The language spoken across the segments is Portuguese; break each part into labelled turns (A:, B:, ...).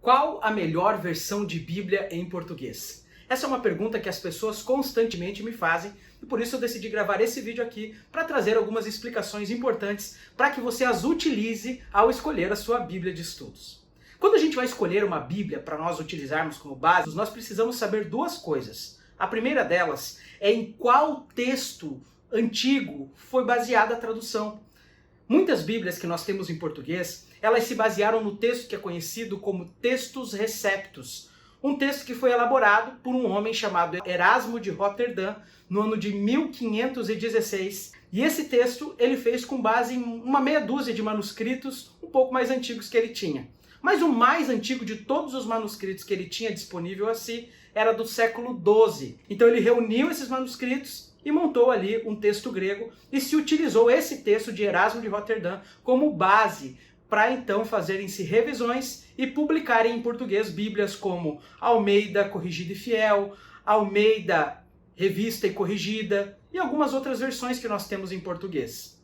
A: Qual a melhor versão de Bíblia em português? Essa é uma pergunta que as pessoas constantemente me fazem e por isso eu decidi gravar esse vídeo aqui para trazer algumas explicações importantes para que você as utilize ao escolher a sua Bíblia de estudos. Quando a gente vai escolher uma Bíblia para nós utilizarmos como base, nós precisamos saber duas coisas. A primeira delas é em qual texto antigo foi baseada a tradução. Muitas Bíblias que nós temos em português, elas se basearam no texto que é conhecido como Textus Receptus, um texto que foi elaborado por um homem chamado Erasmo de Roterdã no ano de 1516. E esse texto ele fez com base em uma meia dúzia de manuscritos um pouco mais antigos que ele tinha. Mas o mais antigo de todos os manuscritos que ele tinha disponível a si era do século XII. Então ele reuniu esses manuscritos e montou ali um texto grego e se utilizou esse texto de Erasmo de Roterdã como base para então fazerem-se revisões e publicarem em português Bíblias como Almeida Corrigida e Fiel, Almeida Revista e Corrigida e algumas outras versões que nós temos em português.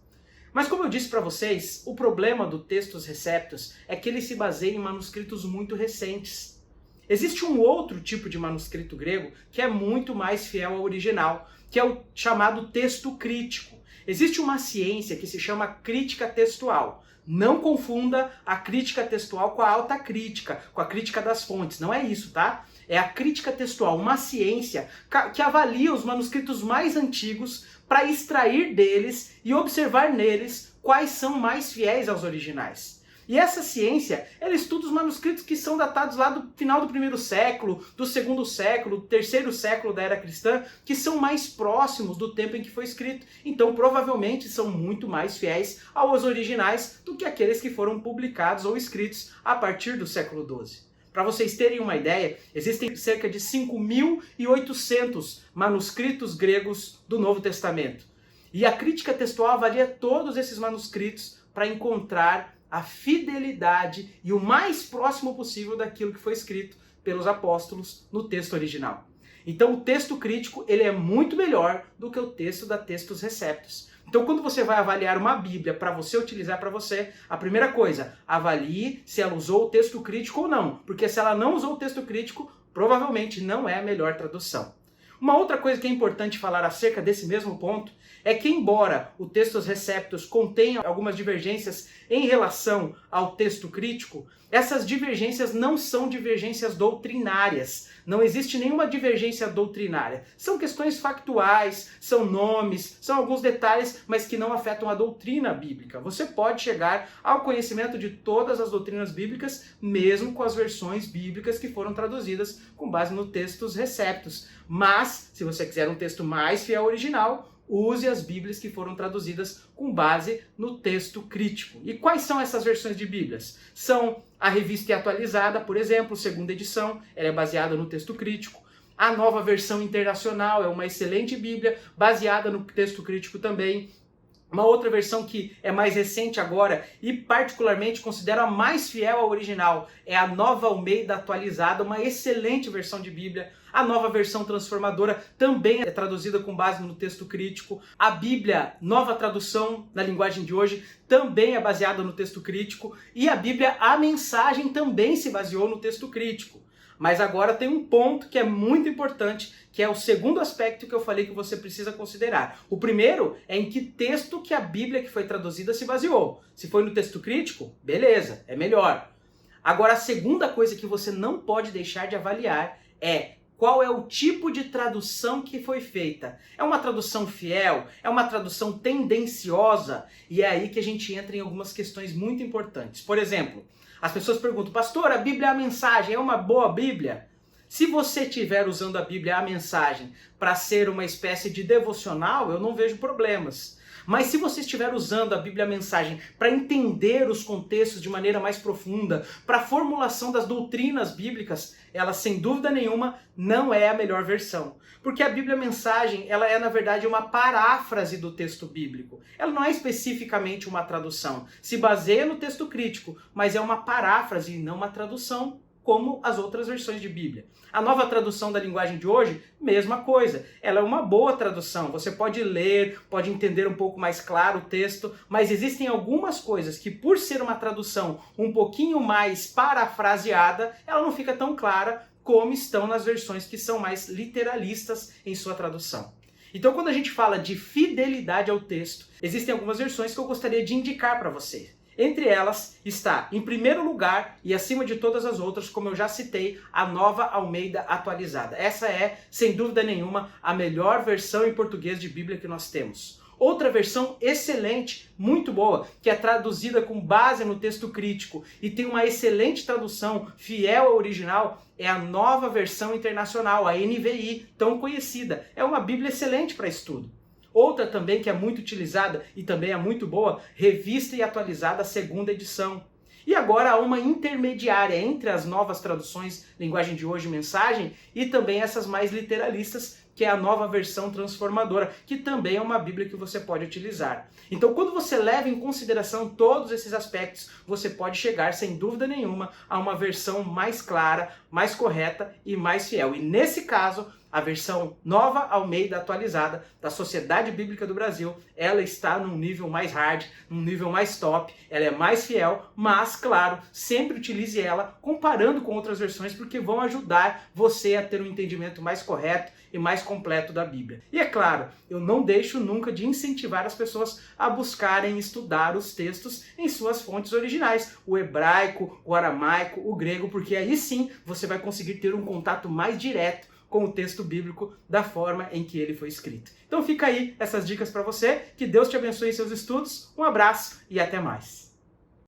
A: Mas como eu disse para vocês, o problema do Textus Receptus é que ele se baseia em manuscritos muito recentes. Existe um outro tipo de manuscrito grego que é muito mais fiel ao original, que é o chamado texto crítico. Existe uma ciência que se chama crítica textual. Não confunda a crítica textual com a alta crítica, com a crítica das fontes. Não é isso, tá? É a crítica textual, uma ciência que avalia os manuscritos mais antigos para extrair deles e observar neles quais são mais fiéis aos originais. E essa ciência, ela estuda os manuscritos que são datados lá do final do primeiro século, do segundo século, do terceiro século da era cristã, que são mais próximos do tempo em que foi escrito. Então, provavelmente, são muito mais fiéis aos originais do que aqueles que foram publicados ou escritos a partir do século XII. Para vocês terem uma ideia, existem cerca de 5.800 manuscritos gregos do Novo Testamento. E a crítica textual avalia todos esses manuscritos para encontrar a fidelidade e o mais próximo possível daquilo que foi escrito pelos apóstolos no texto original. Então o texto crítico ele é muito melhor do que o texto da Textus Receptus. Então quando você vai avaliar uma Bíblia para você utilizar para você, a primeira coisa, avalie se ela usou o texto crítico ou não, porque se ela não usou o texto crítico, provavelmente não é a melhor tradução. Uma outra coisa que é importante falar acerca desse mesmo ponto é que, embora o Textus Receptus contenha algumas divergências em relação ao texto crítico, essas divergências não são divergências doutrinárias. Não existe nenhuma divergência doutrinária. São questões factuais, são nomes, são alguns detalhes, mas que não afetam a doutrina bíblica. Você pode chegar ao conhecimento de todas as doutrinas bíblicas, mesmo com as versões bíblicas que foram traduzidas com base no Textus Receptus. Mas, se você quiser um texto mais fiel ao original, use as Bíblias que foram traduzidas com base no texto crítico. E quais são essas versões de Bíblias? São a Revista e Atualizada, por exemplo, segunda edição, ela é baseada no texto crítico. A Nova Versão Internacional é uma excelente Bíblia, baseada no texto crítico também. Uma outra versão que é mais recente agora e particularmente considero a mais fiel ao original é a Nova Almeida Atualizada, uma excelente versão de Bíblia. A Nova Versão Transformadora também é traduzida com base no texto crítico. A Bíblia, nova tradução na linguagem de hoje, também é baseada no texto crítico. E a Bíblia, a Mensagem, também se baseou no texto crítico. Mas agora tem um ponto que é muito importante, que é o segundo aspecto que eu falei que você precisa considerar. O primeiro é em que texto que a Bíblia que foi traduzida se baseou. Se foi no texto crítico, beleza, é melhor. Agora, a segunda coisa que você não pode deixar de avaliar é qual é o tipo de tradução que foi feita. É uma tradução fiel? É uma tradução tendenciosa? E é aí que a gente entra em algumas questões muito importantes. Por exemplo, as pessoas perguntam, pastor, a Bíblia a Mensagem é uma boa Bíblia? Se você estiver usando a Bíblia a Mensagem para ser uma espécie de devocional, eu não vejo problemas. Mas se você estiver usando a Bíblia a Mensagem para entender os contextos de maneira mais profunda, para a formulação das doutrinas bíblicas, ela sem dúvida nenhuma não é a melhor versão. Porque a Bíblia a Mensagem, ela é na verdade uma paráfrase do texto bíblico. Ela não é especificamente uma tradução. Se baseia no texto crítico, mas é uma paráfrase e não uma tradução. como as outras versões de Bíblia. A nova tradução da linguagem de hoje, mesma coisa. Ela é uma boa tradução. Você pode ler, pode entender um pouco mais claro o texto, mas existem algumas coisas que, por ser uma tradução um pouquinho mais parafraseada, ela não fica tão clara como estão nas versões que são mais literalistas em sua tradução. Então, quando a gente fala de fidelidade ao texto, existem algumas versões que eu gostaria de indicar para você. Entre elas está, em primeiro lugar e acima de todas as outras, como eu já citei, a Nova Almeida Atualizada. Essa é, sem dúvida nenhuma, a melhor versão em português de Bíblia que nós temos. Outra versão excelente, muito boa, que é traduzida com base no texto crítico e tem uma excelente tradução, fiel ao original, é a Nova Versão Internacional, a NVI, tão conhecida. É uma Bíblia excelente para estudo. Outra também que é muito utilizada e também é muito boa, Revista e Atualizada, segunda edição. E agora há uma intermediária entre as novas traduções, linguagem de hoje, mensagem, e também essas mais literalistas, que é a Nova Versão Transformadora, que também é uma Bíblia que você pode utilizar. Então, quando você leva em consideração todos esses aspectos, você pode chegar, sem dúvida nenhuma, a uma versão mais clara, mais correta e mais fiel. E nesse caso, a versão Nova Almeida Atualizada da Sociedade Bíblica do Brasil, ela está num nível mais hard, num nível mais top, ela é mais fiel, mas, claro, sempre utilize ela comparando com outras versões, porque vão ajudar você a ter um entendimento mais correto e mais completo da Bíblia. E é claro, eu não deixo nunca de incentivar as pessoas a buscarem estudar os textos em suas fontes originais, o hebraico, o aramaico, o grego, porque aí sim você vai conseguir ter um contato mais direto com o texto bíblico da forma em que ele foi escrito. Então fica aí essas dicas para você, que Deus te abençoe em seus estudos, um abraço e até mais.